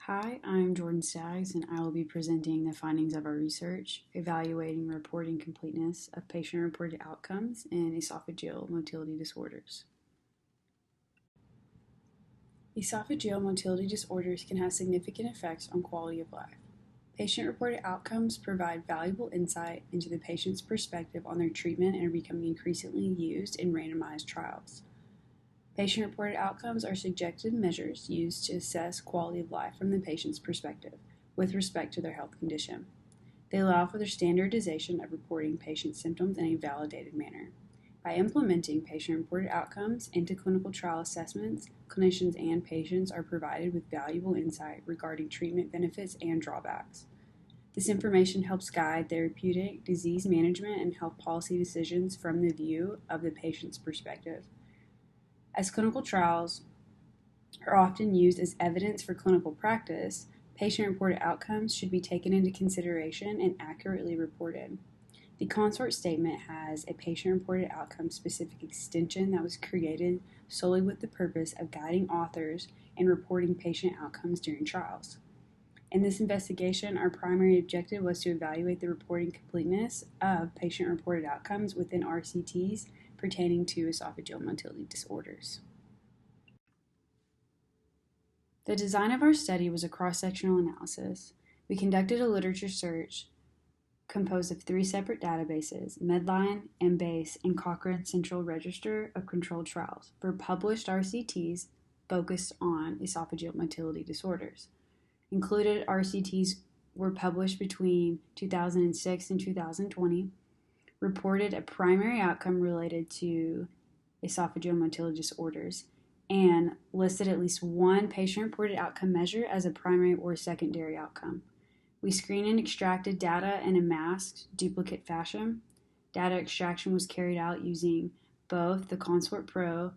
Hi, I'm Jordan Staggs, and I will be presenting the findings of our research evaluating reporting completeness of patient-reported outcomes in esophageal motility disorders. Esophageal motility disorders can have significant effects on quality of life. Patient-reported outcomes provide valuable insight into the patient's perspective on their treatment and are becoming increasingly used in randomized trials. Patient-reported outcomes are subjective measures used to assess quality of life from the patient's perspective with respect to their health condition. They allow for the standardization of reporting patient symptoms in a validated manner. By implementing patient-reported outcomes into clinical trial assessments, clinicians and patients are provided with valuable insight regarding treatment benefits and drawbacks. This information helps guide therapeutic, disease management, and health policy decisions from the view of the patient's perspective. As clinical trials are often used as evidence for clinical practice, patient-reported outcomes should be taken into consideration and accurately reported. The CONSORT statement has a patient-reported outcome-specific extension that was created solely with the purpose of guiding authors in reporting patient outcomes during trials. In this investigation, our primary objective was to evaluate the reporting completeness of patient-reported outcomes within RCTs pertaining to esophageal motility disorders. The design of our study was a cross-sectional analysis. We conducted a literature search composed of 3 separate databases, Medline, Embase, and Cochrane Central Register of Controlled Trials, for published RCTs focused on esophageal motility disorders. Included RCTs were published between 2006 and 2020, reported a primary outcome related to esophageal motility disorders, and listed at least one patient-reported outcome measure as a primary or secondary outcome. We screened and extracted data in a masked, duplicate fashion. Data extraction was carried out using both the CONSORT-PRO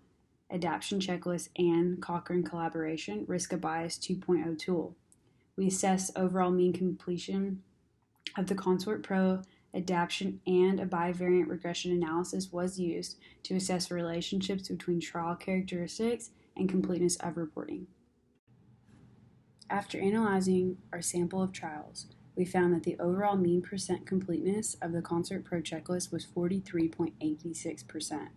adaptation checklist and Cochrane Collaboration Risk-of-Bias 2.0 tool. We assessed overall mean completion of the CONSORT-PRO adaptation, and a bivariate regression analysis was used to assess relationships between trial characteristics and completeness of reporting. After analyzing our sample of trials, we found that the overall mean percent completeness of the CONSORT-PRO checklist was 43.86%.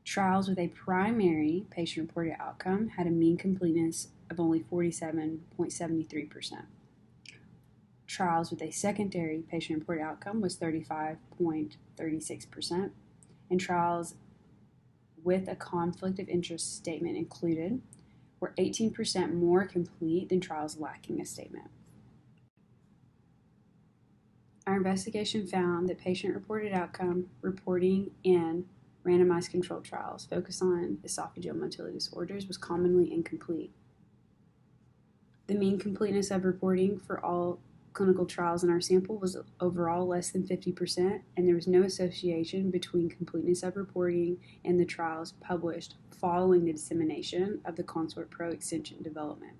Trials with a primary patient-reported outcome had a mean completeness of only 47.73%. Trials with a secondary patient-reported outcome was 35.36%, and trials with a conflict of interest statement included were 18% more complete than trials lacking a statement. Our investigation found that patient-reported outcome reporting in randomized controlled trials focused on esophageal motility disorders was commonly incomplete. The mean completeness of reporting for all clinical trials in our sample was overall less than 50%, and there was no association between completeness of reporting and the trials published following the dissemination of the CONSORT-PRO extension development.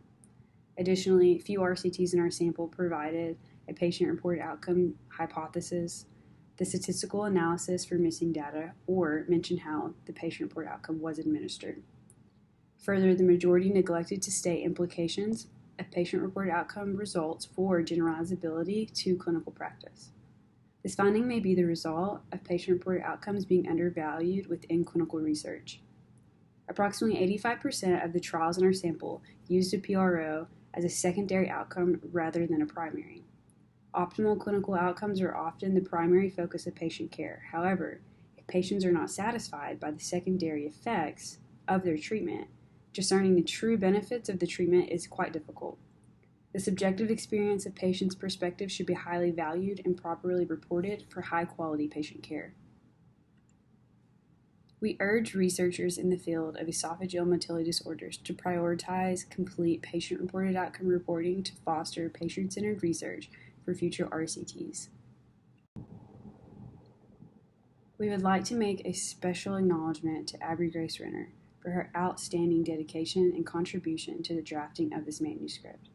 Additionally, few RCTs in our sample provided a patient-reported outcome hypothesis, the statistical analysis for missing data, or mention how the patient-reported outcome was administered. Further, the majority neglected to state implications of patient-reported outcome results for generalizability to clinical practice. This finding may be the result of patient-reported outcomes being undervalued within clinical research. Approximately 85% of the trials in our sample used a PRO as a secondary outcome rather than a primary. Optimal clinical outcomes are often the primary focus of patient care. However, if patients are not satisfied by the secondary effects of their treatment, discerning the true benefits of the treatment is quite difficult. The subjective experience of patients' perspective should be highly valued and properly reported for high-quality patient care. We urge researchers in the field of esophageal motility disorders to prioritize complete patient-reported outcome reporting to foster patient-centered research for future RCTs. We would like to make a special acknowledgement to Abbey Renner for her outstanding dedication and contribution to the drafting of this manuscript.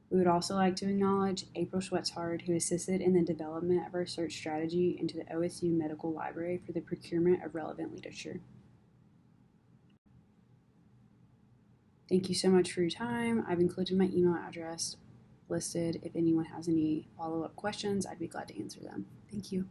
We would also like to acknowledge April Schwetzhard, who assisted in the development of our search strategy into the OSU Medical Library for the procurement of relevant literature. Thank you so much for your time. I've included my email address listed. If anyone has any follow-up questions, I'd be glad to answer them. Thank you.